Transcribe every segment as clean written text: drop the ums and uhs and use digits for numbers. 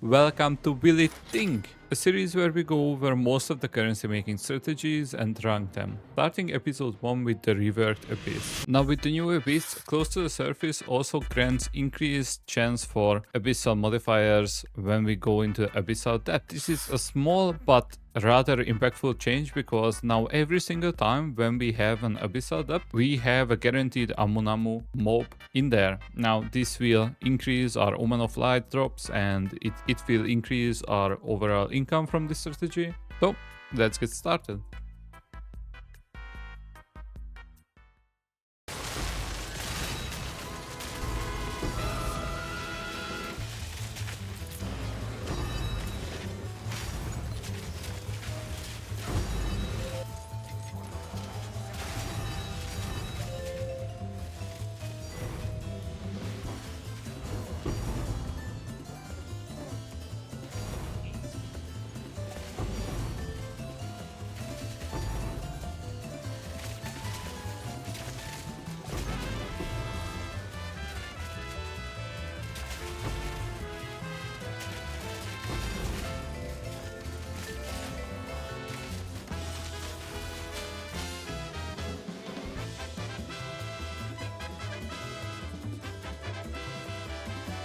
Welcome to TINK, a series where we go over most of the currency making strategies and rank them, starting episode 1 with the reworked abyss. Now with the new abyss, close to the surface also grants increased chance for abyssal modifiers when we go into abyssal depth. This is a small but rather impactful change because now every single time when we have an abyssal depth, we have a guaranteed Amunamu mob in there. Now this will increase our Omen of Light drops and it will increase our overall income from this strategy. So let's get started.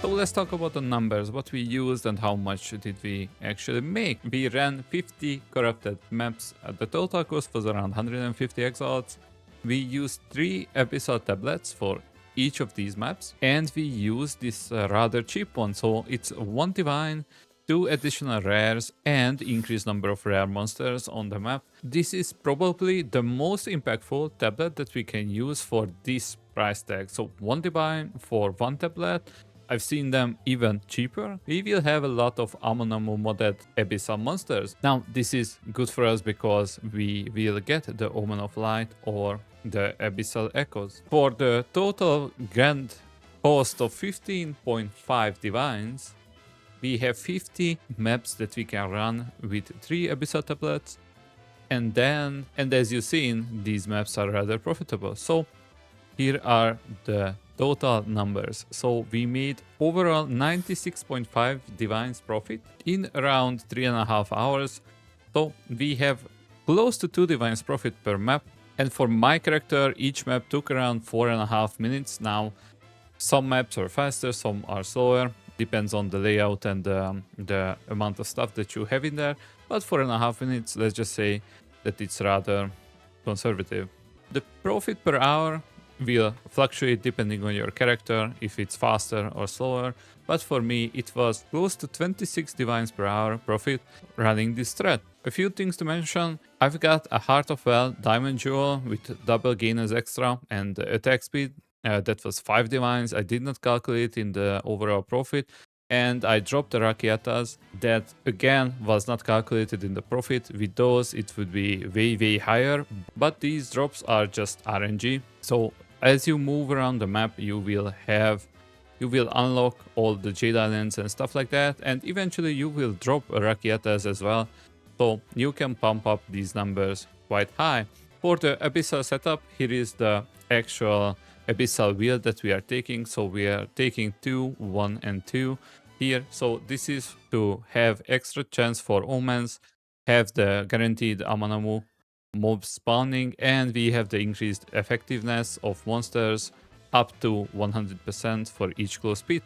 So let's talk about the numbers, what we used and how much did we actually make. We ran 50 corrupted maps. The total cost was around 150 exalts. We used 3 abyssal tablets for each of these maps, and we used this rather cheap one. So it's 1 divine, 2 additional rares, and increased number of rare monsters on the map. This is probably the most impactful tablet that we can use for this price tag. So 1 divine for 1 tablet. I've seen them even cheaper. We will have a lot of Amunamu modded abyssal monsters. Now this is good for us because we will get the Omen of Light or the abyssal echoes. For the total grand cost of 15.5 divines, we have 50 maps that we can run with 3 abyssal tablets, and as you've seen, these maps are rather profitable. So here are the total numbers. So we made overall 96.5 divines profit in around 3.5 hours. So we have close to 2 divines profit per map. And for my character, each map took around 4.5 minutes. Now, some maps are faster, some are slower. Depends on the layout and the amount of stuff that you have in there. But 4.5 minutes, let's just say that it's rather conservative. The profit per hour will fluctuate depending on your character, if it's faster or slower, but for me it was close to 26 divines per hour profit running this Strat. A few things to mention: I've got a Heart of Well diamond jewel with double gain as extra and attack speed. That was 5 divines. I did not calculate in the overall profit. And I dropped the Rakietas. That again was not calculated in the profit. With those it would be way higher, but these drops are just RNG. So as you move around the map, you will unlock all the Jade Islands and stuff like that, and eventually you will drop Rakietas as well. So you can pump up these numbers quite high. For the abyssal setup, here is the actual abyssal wheel that we are taking. So we are taking 2, 1, and 2 here. So this is to have extra chance for omens, have the guaranteed Amanamu mob spawning, and we have the increased effectiveness of monsters up to 100% for each close speed.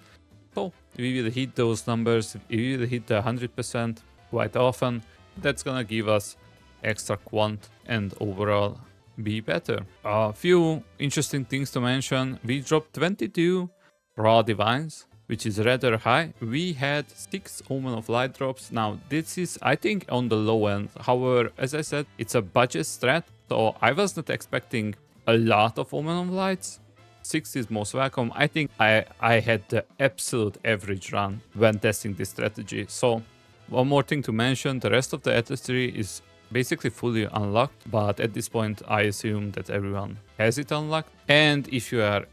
So we will hit those numbers, we will hit the 100% quite often. That's gonna give us extra quant and overall be better. A few interesting things to mention: we dropped 22 raw divines, which is rather high. We had 6 Omen of Light drops. Now this is, I think, on the low end. However, as I said, it's a budget strat, so I was not expecting a lot of Omen of Lights. 6 is most welcome. I think I had the absolute average run when testing this strategy. So one more thing to mention: the rest of the Atlas tree is basically fully unlocked, but at this point I assume that everyone has it unlocked. And if you are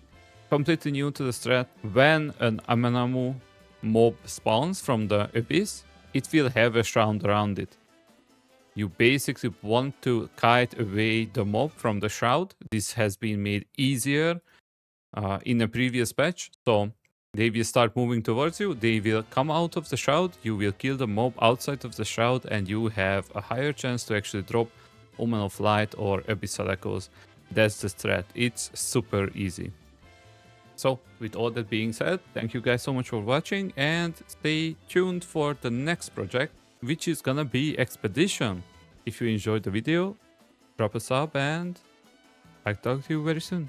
completely new to the strat, when an Amanamu mob spawns from the abyss, it will have a shroud around it. You basically want to kite away the mob from the shroud. This has been made easier in a previous patch. So They will start moving towards you. They will come out of the shroud. You will kill the mob outside of the shroud, and you have a higher chance to actually drop Omen of Light or Abyssal Echoes. That's the strat. It's super easy. So, with all that being said, thank you guys so much for watching, and stay tuned for the next project, which is gonna be Expedition. If you enjoyed the video, drop a sub, and I'll talk to you very soon.